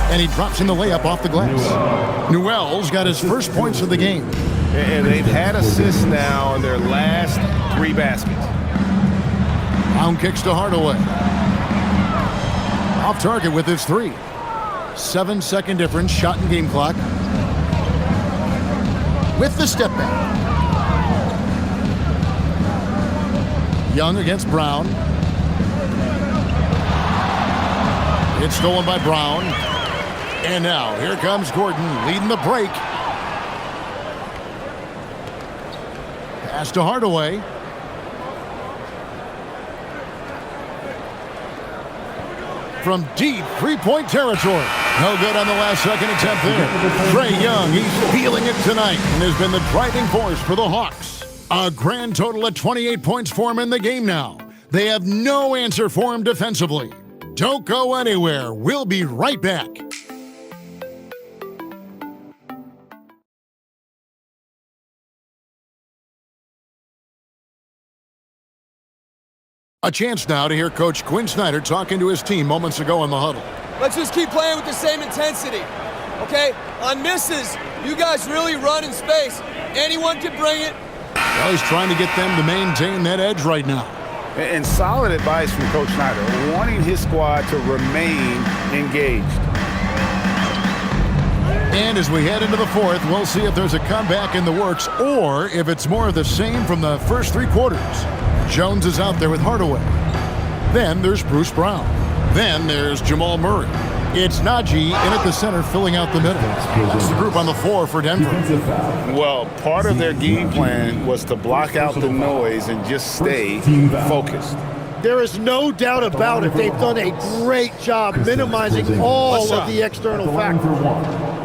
And he drops in the layup off the glass. Newell's got his first points of the game. And they've had assists now in their last 3 baskets. Brown kicks to Hardaway. Off target with his 3. 7-second difference, shot and game clock. With the step back. Young against Brown. It's stolen by Brown. And now, here comes Gordon leading the break. Pass to Hardaway. From deep three-point territory. No good on the last second attempt there. Trae Young, he's feeling it tonight and has been the driving force for the Hawks. A grand total of 28 points for him in the game now. They have no answer for him defensively. Don't go anywhere. We'll be right back. A chance now to hear Coach Quinn Snyder talking to his team moments ago in the huddle. Let's just keep playing with the same intensity, okay? On misses, you guys really run in space. Anyone can bring it. Well, he's trying to get them to maintain that edge right now. And solid advice from Coach Snyder, wanting his squad to remain engaged. And as we head into the 4th, we'll see if there's a comeback in the works or if it's more of the same from the first 3 quarters. Jones is out there with Hardaway. Then there's Bruce Brown. Then there's Jamal Murray. It's Najee in at the center, filling out the middle. That's the group on the floor for Denver. Well, part of their game plan was to block out the noise and just stay focused. There is no doubt about it. They've done a great job minimizing all of the external factors.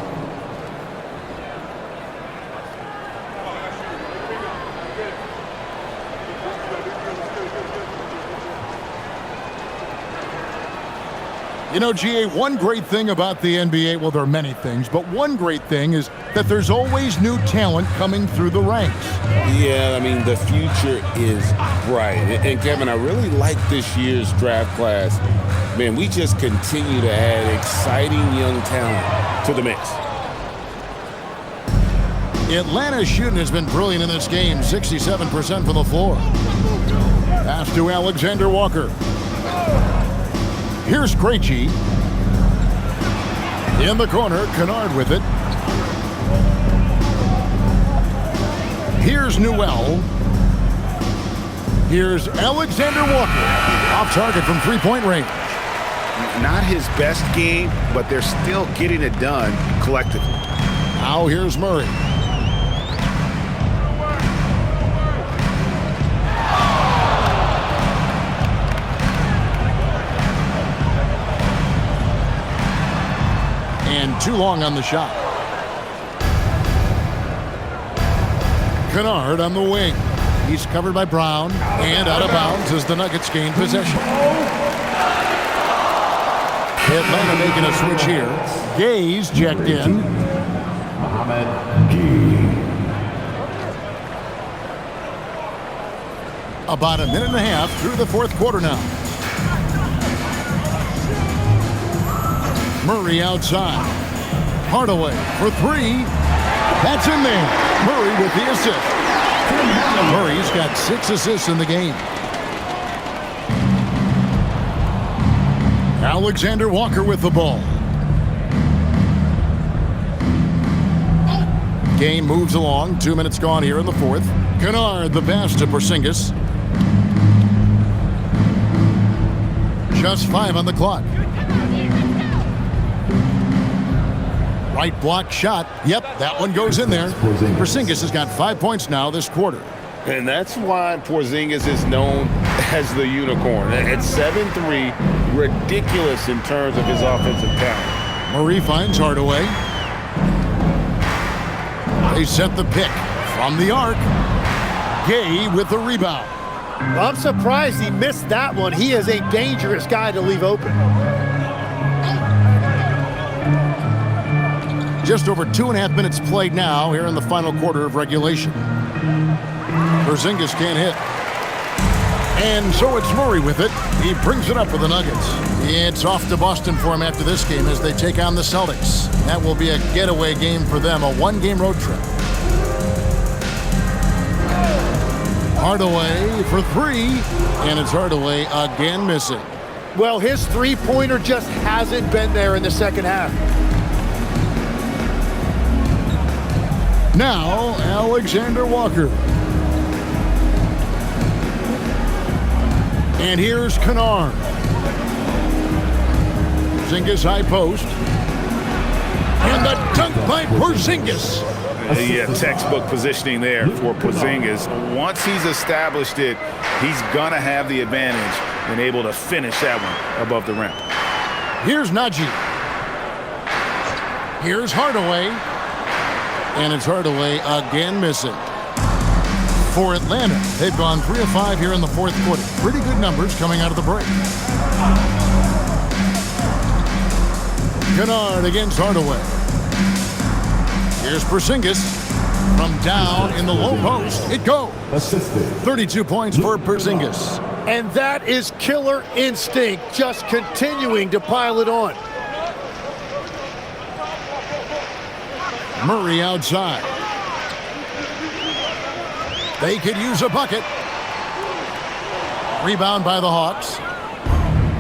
You know, GA, one great thing about the NBA, well, there are many things, but one great thing is that there's always new talent coming through the ranks. Yeah, I mean, the future is bright. And Kevin, I really like this year's draft class. Man, we just continue to add exciting young talent to the mix. Atlanta's shooting has been brilliant in this game, 67% from the floor. Pass to Alexander Walker. Here's Krejci. In the corner, Kennard with it. Here's Newell. Here's Alexander Walker. Off target from three-point range. Not his best game, but they're still getting it done collectively. Now here's Murray. And too long on the shot. Kennard on the wing. He's covered by Brown and out of bounds as the Nuggets gain possession. Atlanta making a switch here. Gay's checked in. About a minute and a half through the fourth quarter now. Murray outside. Hardaway for three. That's in there. Murray with the assist. Murray's got 6 assists in the game. Alexander Walker with the ball. Game moves along. 2 minutes gone here in the fourth. Kennard the pass to Porzingis. Just 5 on the clock. Right block shot. Yep, that one goes in there. Porzingis has got 5 points now this quarter. And that's why Porzingis is known as the unicorn. At 7'3", ridiculous in terms of his offensive talent. Murray finds Hardaway. They set the pick from the arc. Gay with the rebound. I'm surprised he missed that one. He is a dangerous guy to leave open. Just over 2.5 minutes played now here in the final quarter of regulation. Porzingis can't hit. And so it's Murray with it. He brings it up for the Nuggets. It's off to Boston for him after this game as they take on the Celtics. That will be a getaway game for them, a 1-game road trip. Hardaway for 3, and it's Hardaway again missing. Well, his three-pointer just hasn't been there in the second half. Now, Alexander Walker. And here's Kennard. Porzingis high post. And the dunk by Porzingis. Yeah, textbook positioning there for Porzingis. Once he's established it, he's going to have the advantage and able to finish that one above the rim. Here's Najee. Here's Hardaway. And it's Hardaway again missing. For Atlanta, they've gone 3 of 5 here in the fourth quarter. Pretty good numbers coming out of the break. Kennard against Hardaway. Here's Porzingis from down in the low post. It goes. 32 points for Porzingis. And that is killer instinct, just continuing to pile it on. Murray outside. They could use a bucket. Rebound by the Hawks.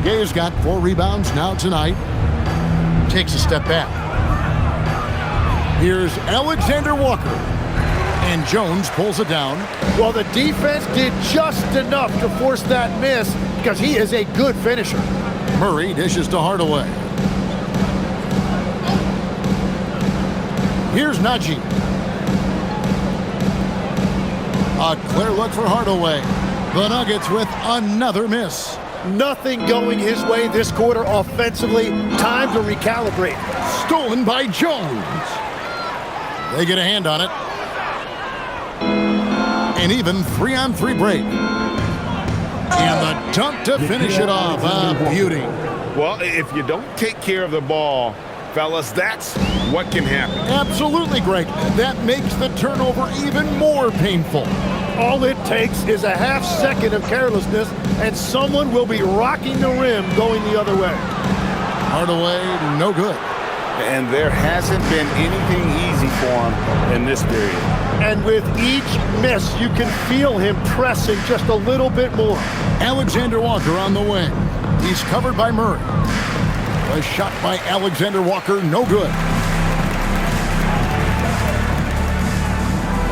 Gay's got 4 rebounds now tonight. Takes a step back. Here's Alexander Walker. And Jones pulls it down. Well, the defense did just enough to force that miss because he is a good finisher. Murray dishes to Hardaway. Here's Najee. A clear look for Hardaway. The Nuggets with another miss. Nothing going his way this quarter offensively. Time to recalibrate. Stolen by Jones. They get a hand on it. An even 3-on-3 break. And the dunk to finish it off. A beauty. Well, if you don't take care of the ball, fellas, that's what can happen. Absolutely, Greg. That makes the turnover even more painful. All it takes is a half second of carelessness, and someone will be rocking the rim going the other way. Hardaway, no good. And there hasn't been anything easy for him in this period. And with each miss, you can feel him pressing just a little bit more. Alexander Walker on the wing. He's covered by Murray. A shot by Alexander Walker, no good.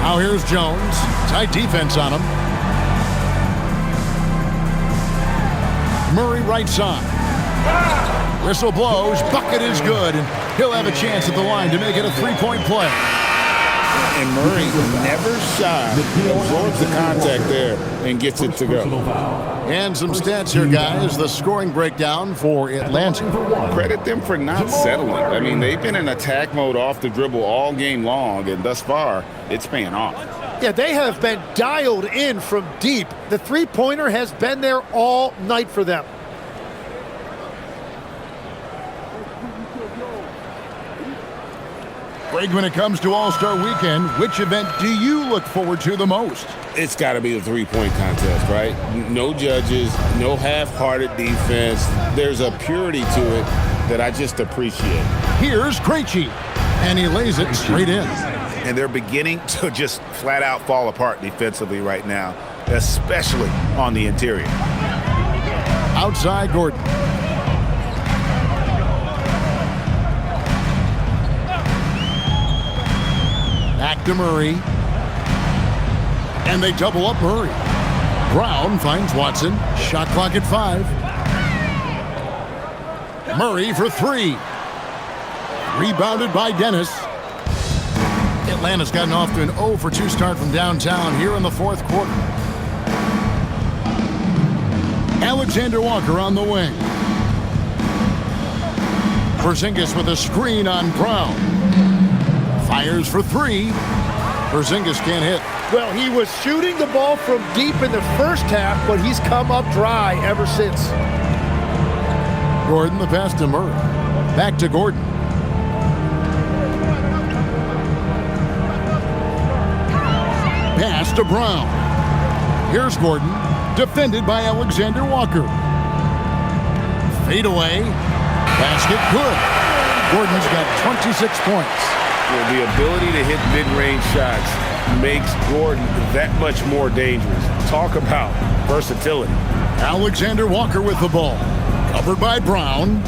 Now here's Jones. Tight defense on him. Murray right side. Whistle blows, bucket is good, and he'll have a chance at the line to make it a three-point play. And Murray never shy, absorbs the contact there and gets it to go. And some stats here, guys. The scoring breakdown for Atlanta. Credit them for not settling. I mean, they've been in attack mode off the dribble all game long, and thus far, it's paying off. Yeah, they have been dialed in from deep. The three-pointer has been there all night for them. Greg, when it comes to All-Star Weekend, which event do you look forward to the most? It's got to be the three-point contest, right? No judges, no half-hearted defense. There's a purity to it that I just appreciate. Here's Krejci, and he lays it straight in. And they're beginning to just flat-out fall apart defensively right now, especially on the interior. Outside Gordon. Back to Murray. And they double up Murray. Brown finds Watson. Shot clock at 5. Murray for 3. Rebounded by Dennis. Atlanta's gotten off to an 0 for 2 start from downtown here in the fourth quarter. Alexander Walker on the wing. Porzingis with a screen on Brown. Fires for 3. Porzingis can't hit. Well, he was shooting the ball from deep in the first half, but he's come up dry ever since. Gordon, the pass to Murray. Back to Gordon. Pass to Brown. Here's Gordon, defended by Alexander Walker. Fade away. Basket good. Gordon's got 26 points. Well, the ability to hit mid-range shots makes Gordon that much more dangerous. Talk about versatility. Alexander Walker with the ball. Covered by Brown.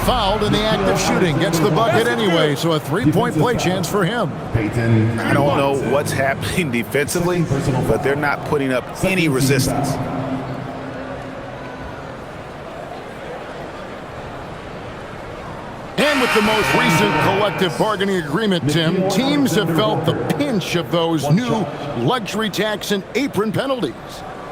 Fouled in the act of shooting. Gets the bucket anyway, so a three-point play chance for him. I don't know what's happening defensively, but they're not putting up any resistance. And with the most recent collective bargaining agreement, Tim, teams have felt the pinch of those new luxury tax and apron penalties.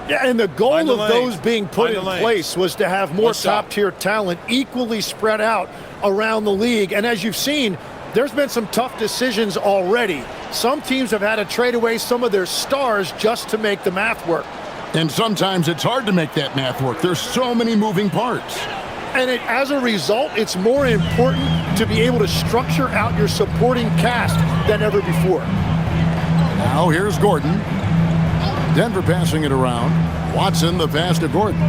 Yeah, and the goal of those being put in place was to have more top-tier talent equally spread out around the league. And as you've seen, there's been some tough decisions already. Some teams have had to trade away some of their stars just to make the math work. And sometimes it's hard to make that math work. There's so many moving parts. And as a result, it's more important to be able to structure out your supporting cast than ever before. Now here's Gordon. Denver passing it around. Watson, the pass to Gordon.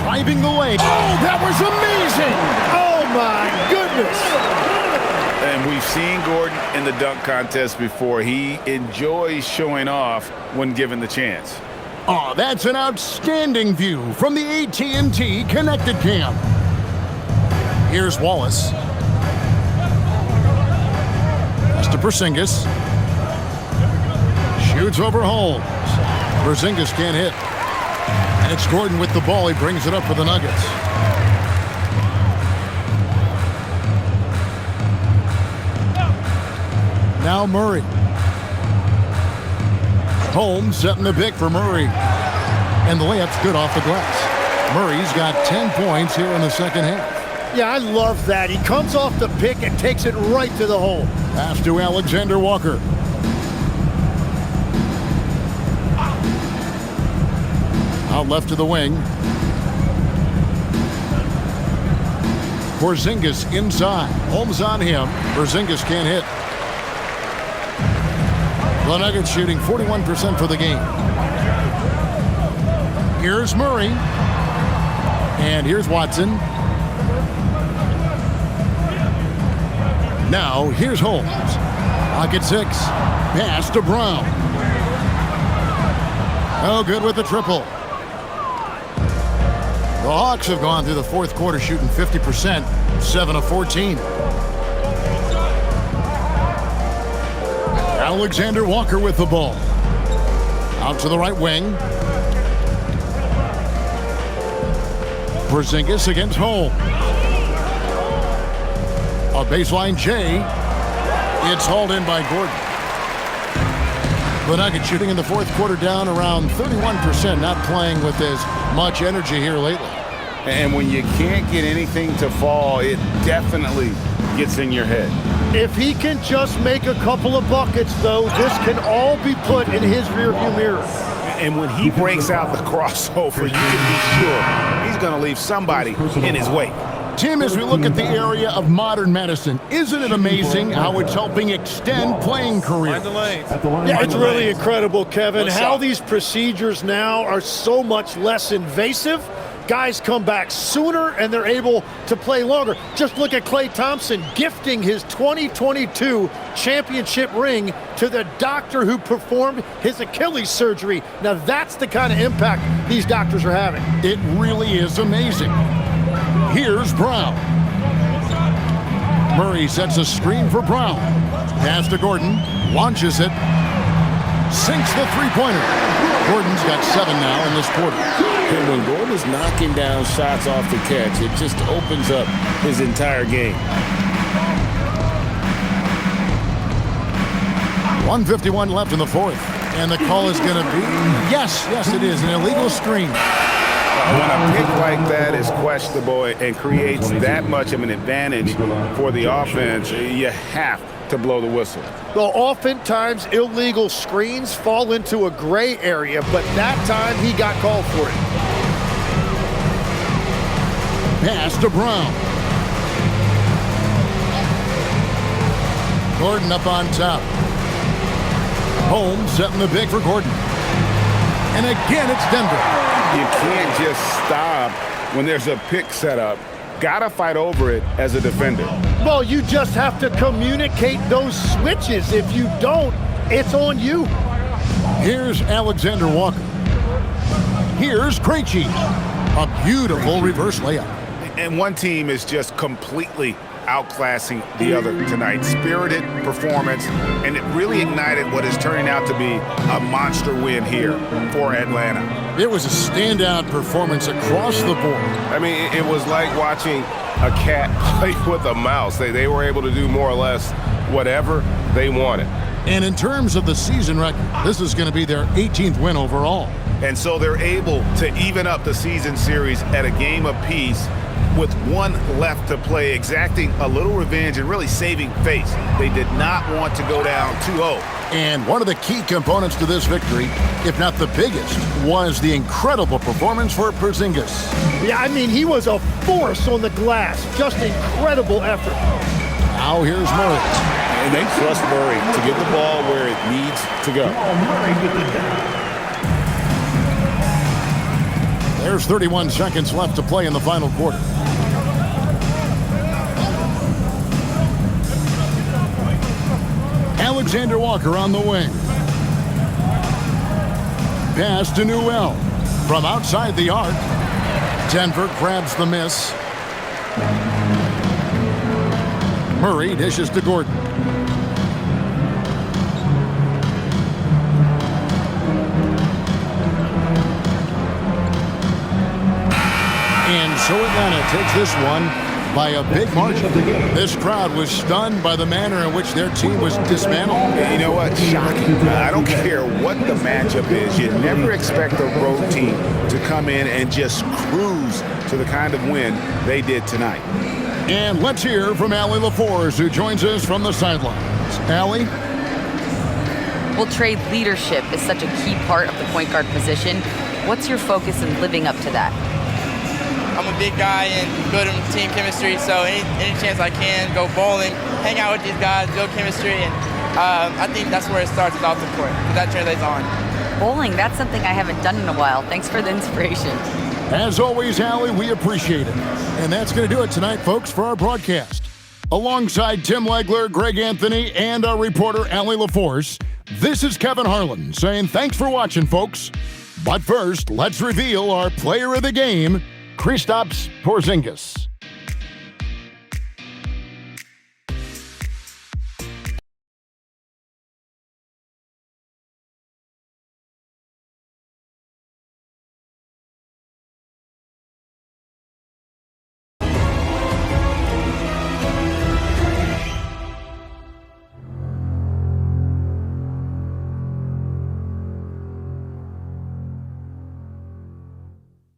Driving the lane. Oh, that was amazing! Oh, my goodness! And we've seen Gordon in the dunk contest before. He enjoys showing off when given the chance. Oh, that's an outstanding view from the AT&T Connected Cam. Here's Wallace. Pass to Porzingis. Shoots over Holmes. Porzingis can't hit. And it's Gordon with the ball. He brings it up for the Nuggets. Now Murray. Holmes setting the pick for Murray. And the layup's good off the glass. Murray's got 10 points here in the second half. Yeah, I love that. He comes off the pick and takes it right to the hole. Pass to Alexander Walker. Out left to the wing. Porzingis inside. Holmes on him. Porzingis can't hit. The Nuggets shooting 41% for the game. Here's Murray. And here's Watson. Now, here's Holmes. Pocket 6. Pass to Brown. Oh, good with the triple. The Hawks have gone through the fourth quarter shooting 50%, 7 of 14. Alexander Walker with the ball. Out to the right wing. Porzingis against Holmes. A baseline J. It's hauled in by Gordon. The Nuggets shooting in the fourth quarter down around 31%, not playing with as much energy here lately. And when you can't get anything to fall, it definitely gets in your head. If he can just make a couple of buckets, though, this can all be put in his rearview mirror. And when he breaks out the crossover, you can be sure he's going to leave somebody in his wake. Tim, as we look at the area of modern medicine, isn't it amazing how it's helping extend playing careers? Yeah, it's really incredible, Kevin, how these procedures now are so much less invasive. Guys come back sooner and they're able to play longer. Just look at Klay Thompson gifting his 2022 championship ring to the doctor who performed his Achilles surgery. Now that's the kind of impact these doctors are having. It really is amazing. Here's Brown. Murray sets a screen for Brown. Pass to Gordon. Launches it. Sinks the three-pointer. Gordon's got 7 now in this quarter. And when Gordon is knocking down shots off the catch, it just opens up his entire game. 1:51 left in the fourth. And the call is going to be, yes, it is, an illegal screen. When a pick like that is questionable and creates that much of an advantage for the offense, you have to blow the whistle. Well, oftentimes illegal screens fall into a gray area, but that time he got called for it. Pass to Brown. Gordon up on top. Holmes setting the big for Gordon. And again, it's Denver. You can't just stop when there's a pick set up. Gotta fight over it as a defender. Well, you just have to communicate those switches. If you don't, it's on you. Here's Alexander Walker. Here's Krejci. A beautiful reverse layup. And one team is just completely outclassing the other tonight. Spirited performance, and it really ignited what is turning out to be a monster win here for Atlanta. It was a standout performance across the board. I mean, it was like watching a cat play with a mouse. They were able to do more or less whatever they wanted. And in terms of the season record, this is going to be their 18th win overall. And so they're able to even up the season series at a game apiece with one left to play, exacting a little revenge and really saving face. They did not want to go down 2-0. And one of the key components to this victory, if not the biggest, was the incredible performance for Porzingis. Yeah, I mean, he was a force on the glass. Just incredible effort. Now here's Murray. And they trust Murray to get the ball where it needs to go. There's 31 seconds left to play in the final quarter. Alexander Walker on the wing. Pass to Newell. From outside the arc. Denver grabs the miss. Murray dishes to Gordon. And so Atlanta takes this one by a big margin. This crowd was stunned by the manner in which their team was dismantled. You know what? Shocking. I don't care what the matchup is. You never expect a road team to come in and just cruise to the kind of win they did tonight. And let's hear from Allie LaForce, who joins us from the sidelines. Allie? Well, Trey, leadership is such a key part of the point guard position. What's your focus in living up to that? I'm a big guy and good in team chemistry, so any chance I can, go bowling, hang out with these guys, build chemistry, and I think that's where it starts is off the court, because that translates on. Bowling, that's something I haven't done in a while. Thanks for the inspiration. As always, Allie, we appreciate it. And that's going to do it tonight, folks, for our broadcast. Alongside Tim Legler, Greg Anthony, and our reporter, Allie LaForce, this is Kevin Harlan saying thanks for watching, folks. But first, let's reveal our player of the game, Kristaps Porzingis.